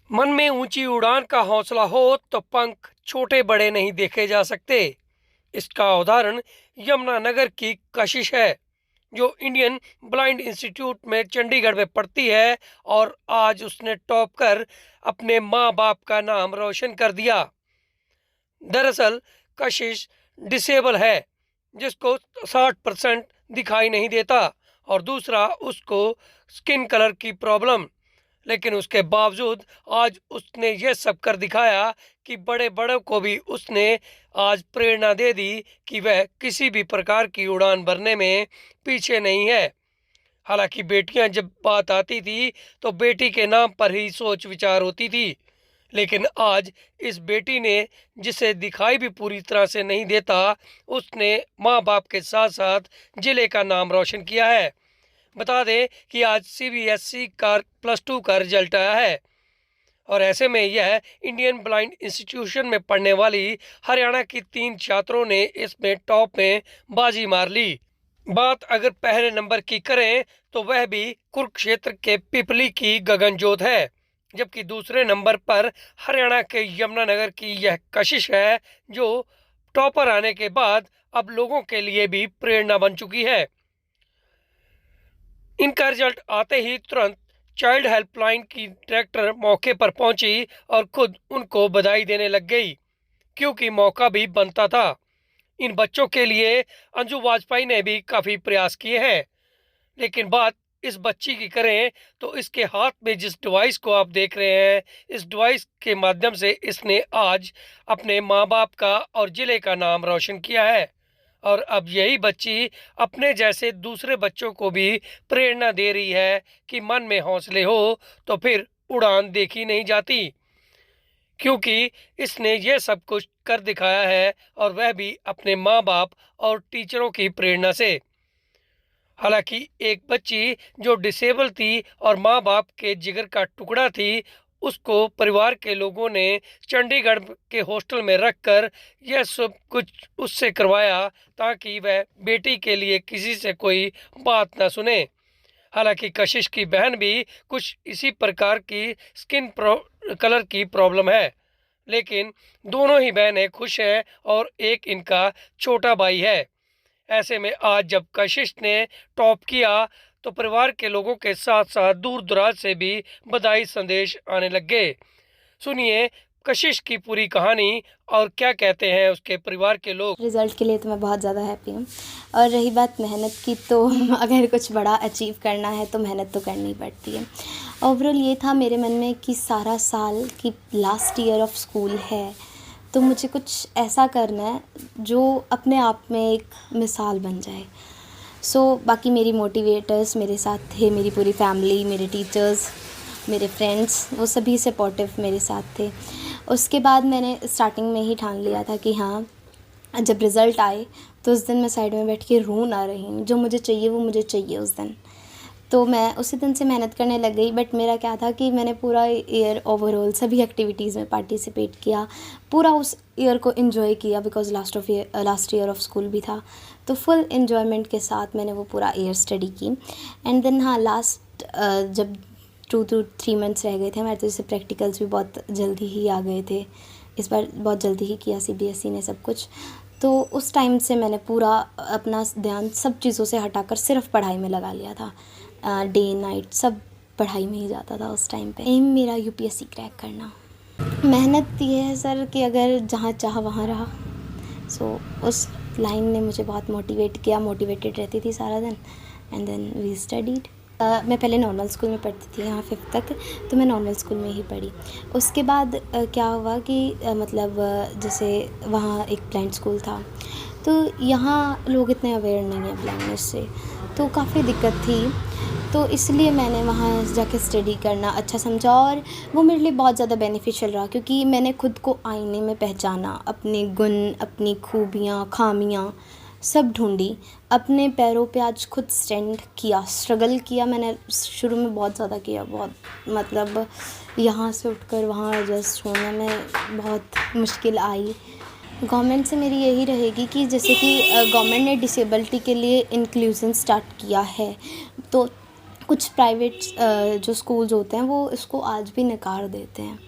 मन में ऊंची उड़ान का हौसला हो तो पंख छोटे बड़े नहीं देखे जा सकते। इसका उदाहरण यमुनानगर की कशिश है, जो इंडियन ब्लाइंड इंस्टीट्यूट में चंडीगढ़ में पढ़ती है और आज उसने टॉप कर अपने माँ बाप का नाम रोशन कर दिया। दरअसल कशिश डिसेबल है, जिसको 60% दिखाई नहीं देता, और दूसरा उसको स्किन कलर की प्रॉब्लम। लेकिन उसके बावजूद आज उसने ये सब कर दिखाया कि बड़े बड़ों को भी उसने आज प्रेरणा दे दी कि वह किसी भी प्रकार की उड़ान भरने में पीछे नहीं है। हालांकि बेटियां जब बात आती थी तो बेटी के नाम पर ही सोच विचार होती थी, लेकिन आज इस बेटी ने, जिसे दिखाई भी पूरी तरह से नहीं देता, उसने माँ बाप के साथ साथ जिले का नाम रोशन किया है। बता दें कि आज सीबीएसई का +2 का रिजल्ट आया है, और ऐसे में यह इंडियन ब्लाइंड इंस्टीट्यूशन में पढ़ने वाली हरियाणा की 3 छात्रों ने इसमें टॉप में बाजी मार ली। बात अगर पहले नंबर की करें तो वह भी कुरुक्षेत्र के पिपली की गगनजोत है, जबकि दूसरे नंबर पर हरियाणा के यमुनानगर की यह कशिश है, जो टॉपर आने के बाद अब लोगों के लिए भी प्रेरणा बन चुकी है। इनका रिजल्ट आते ही तुरंत चाइल्ड हेल्पलाइन की डायरेक्टर मौके पर पहुंची और खुद उनको बधाई देने लग गई, क्योंकि मौका भी बनता था। इन बच्चों के लिए अंजू वाजपेयी ने भी काफ़ी प्रयास किए हैं। लेकिन बात इस बच्ची की करें तो इसके हाथ में जिस डिवाइस को आप देख रहे हैं, इस डिवाइस के माध्यम से इसने आज अपने माँ बाप का और ज़िले का नाम रोशन किया है। और अब यही बच्ची अपने जैसे दूसरे बच्चों को भी प्रेरणा दे रही है कि मन में हौसले हो तो फिर उड़ान देखी नहीं जाती, क्योंकि इसने ये सब कुछ कर दिखाया है, और वह भी अपने माँ बाप और टीचरों की प्रेरणा से। हालांकि एक बच्ची जो डिसेबल थी और माँ बाप के जिगर का टुकड़ा थी, उसको परिवार के लोगों ने चंडीगढ़ के हॉस्टल में रखकर यह सब कुछ उससे करवाया, ताकि वह बेटी के लिए किसी से कोई बात ना सुने। हालांकि कशिश की बहन भी कुछ इसी प्रकार की कलर की प्रॉब्लम है, लेकिन दोनों ही बहनें खुश हैं और एक इनका छोटा भाई है। ऐसे में आज जब कशिश ने टॉप किया तो परिवार के लोगों के साथ साथ दूर दराज से भी बधाई संदेश आने लग गए। सुनिए कशिश की पूरी कहानी और क्या कहते हैं उसके परिवार के लोग। रिज़ल्ट के लिए तो मैं बहुत ज़्यादा हैप्पी हूँ। और रही बात मेहनत की, तो अगर कुछ बड़ा अचीव करना है तो मेहनत तो करनी पड़ती है। ओवरऑल ये था मेरे मन में कि सारा साल की लास्ट ईयर ऑफ स्कूल है, तो मुझे कुछ ऐसा करना है जो अपने आप में एक मिसाल बन जाए। बाकी मेरी मोटिवेटर्स मेरे साथ थे, मेरी पूरी फैमिली, मेरे टीचर्स, मेरे फ्रेंड्स, वो सभी सपोर्टिव मेरे साथ थे। उसके बाद मैंने स्टार्टिंग में ही ठान लिया था कि हाँ, जब रिज़ल्ट आए तो उस दिन मैं साइड में बैठ के रो ना रही हूँ, जो मुझे चाहिए वो मुझे चाहिए उस दिन। तो मैं उसी दिन से मेहनत करने लग गई। बट मेरा क्या था कि मैंने पूरा ईयर ओवरऑल सभी एक्टिविटीज़ में पार्टिसिपेट किया, पूरा उस ईयर को एंजॉय किया, because last year of school भी था। तो फुल एन्जॉयमेंट के साथ मैंने वो पूरा ईयर स्टडी की। एंड देन हाँ, लास्ट जब 2 to 3 मंथ्स रह गए थे हमारे, तो जैसे प्रैक्टिकल्स भी बहुत जल्दी ही आ गए थे। इस बार बहुत जल्दी ही किया सीबीएसई ने सब कुछ। तो उस टाइम से मैंने पूरा अपना ध्यान सब चीज़ों से हटाकर सिर्फ पढ़ाई में लगा लिया था। डे नाइट सब पढ़ाई में ही जाता था उस टाइम पे। एम मेरा यूपीएससी क्रैक करना। मेहनत ये है सर कि अगर जहाँ चाह वहाँ रहा। उस लाइन ने मुझे बहुत मोटिवेट किया, मोटिवेटेड रहती थी सारा दिन। And then we studied. मैं पहले नॉर्मल स्कूल में पढ़ती थी, यहाँ 5th तक, तो मैं नॉर्मल स्कूल में ही पढ़ी। उसके बाद क्या हुआ कि जैसे वहाँ एक ब्लाइंड स्कूल था, तो यहाँ लोग इतने अवेयर नहीं हैं ब्लाइंडनेस से, तो काफ़ी दिक्कत थी। तो इसलिए मैंने वहाँ जाके स्टडी करना अच्छा समझा, और वो मेरे लिए बहुत ज़्यादा बेनिफिशियल रहा, क्योंकि मैंने खुद को आईने में पहचाना, अपने गुण, अपनी खूबियाँ, खामियाँ सब ढूंढी, अपने पैरों पे आज खुद स्टैंड किया, स्ट्रगल किया। मैंने शुरू में बहुत ज़्यादा किया, बहुत यहाँ से उठकर वहाँ एडजस्ट होने में बहुत मुश्किल आई। गवर्नमेंट से मेरी यही रहेगी कि जैसे कि गवर्नमेंट ने डिसेबिलिटी के लिए इंक्लूजन स्टार्ट किया है, तो कुछ प्राइवेट जो स्कूल्स होते हैं वो इसको आज भी नकार देते हैं।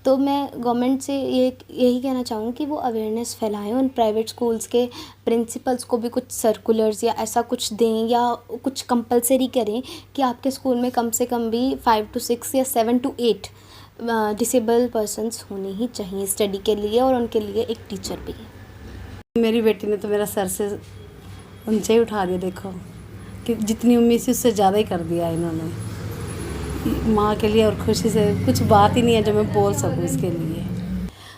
तो मैं गवर्नमेंट से यही कहना चाहूँगी कि वो अवेयरनेस फैलाएं, उन प्राइवेट स्कूल्स के प्रिंसिपल्स को भी कुछ सर्कुलर्स या ऐसा कुछ दें या कुछ कंपलसरी करें कि आपके स्कूल में कम से कम भी 5 to 6 या 7 to 8 डिसेबल पर्सन्स होने ही चाहिए स्टडी के लिए, और उनके लिए एक टीचर भी। मेरी बेटी ने तो मेरा सर से ऊंचे ही उठा दिया। देखो कि जितनी उम्मीद थी उससे ज़्यादा ही कर दिया इन्होंने माँ के लिए, और खुशी से कुछ बात ही नहीं है जो मैं बोल सकूँ इसके लिए।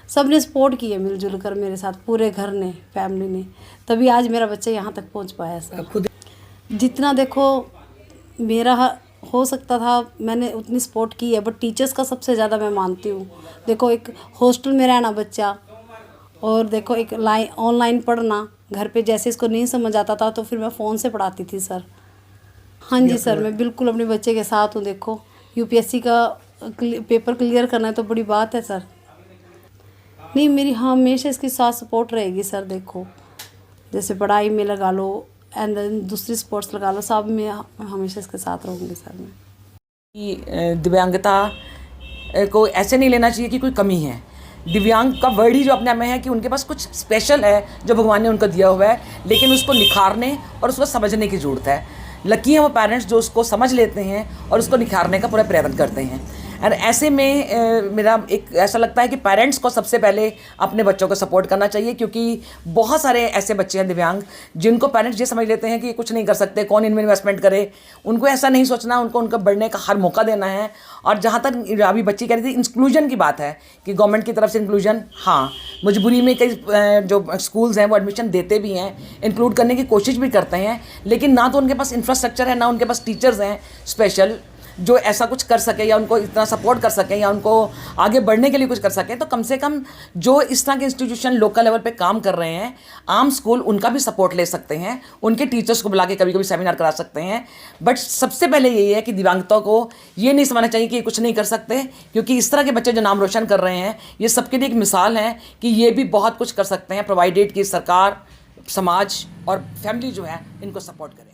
सब ने सपोर्ट किया मिलजुल कर मेरे साथ, पूरे घर ने, फैमिली ने, तभी आज मेरा बच्चा यहाँ तक पहुँच पाया सर। जितना देखो मेरा हो सकता था मैंने उतनी सपोर्ट की है, बट टीचर्स का सबसे ज़्यादा मैं मानती हूँ। देखो एक हॉस्टल में रहना बच्चा, और देखो एक ऑनलाइन पढ़ना घर पे, जैसे इसको नहीं समझ आता था तो फिर मैं फ़ोन से पढ़ाती थी सर। हाँ जी सर, मैं बिल्कुल अपने बच्चे के साथ हूँ। देखो यूपीएससी का पेपर क्लियर करना है तो बड़ी बात है सर। नहीं, मेरी हमेशा इसके साथ सपोर्ट रहेगी सर। देखो जैसे पढ़ाई में लगा लो एंड देन दूसरी स्पोर्ट्स लगा लो, सब में हमेशा इसके साथ रहूँगी सर मैं। दिव्यांगता को ऐसे नहीं लेना चाहिए कि कोई कमी है। दिव्यांग का वर्ड ही जो अपने आप में है कि उनके पास कुछ स्पेशल है जो भगवान ने उनको दिया हुआ है, लेकिन उसको निखारने और उसको समझने की ज़रूरत है। लकी हैं वो पेरेंट्स जो उसको समझ लेते हैं और उसको निखारने का पूरा प्रयत्न करते हैं। और ऐसे में मेरा एक ऐसा लगता है कि पेरेंट्स को सबसे पहले अपने बच्चों को सपोर्ट करना चाहिए, क्योंकि बहुत सारे ऐसे बच्चे हैं दिव्यांग जिनको पेरेंट्स ये समझ लेते हैं कि कुछ नहीं कर सकते, कौन इनमें इन्वेस्टमेंट करे। उनको ऐसा नहीं सोचना, उनको उनका बढ़ने का हर मौका देना है। और जहाँ तक अभी बच्ची कह रही थी इंक्लूजन की बात है कि गवर्नमेंट की तरफ से इंक्लूजन, हाँ मजबूरी में कई जो स्कूल्स हैं वो एडमिशन देते भी हैं, इंक्लूड करने की कोशिश भी करते हैं, लेकिन ना तो उनके पास इंफ्रास्ट्रक्चर है, ना उनके पास टीचर्स हैं स्पेशल जो ऐसा कुछ कर सके या उनको इतना सपोर्ट कर सकें या उनको आगे बढ़ने के लिए कुछ कर सकें। तो कम से कम जो इस तरह के इंस्टीट्यूशन लोकल लेवल पे काम कर रहे हैं, आम स्कूल, उनका भी सपोर्ट ले सकते हैं, उनके टीचर्स को बुला के कभी कभी सेमिनार करा सकते हैं। बट सबसे पहले यही है कि दिव्यांगता को ये नहीं समझना चाहिए कि ये कुछ नहीं कर सकते, क्योंकि इस तरह के बच्चे जो नाम रोशन कर रहे हैं ये सबके लिए एक मिसाल है कि ये भी बहुत कुछ कर सकते हैं, प्रोवाइडेड कि सरकार, समाज और फैमिली जो है इनको सपोर्ट करे।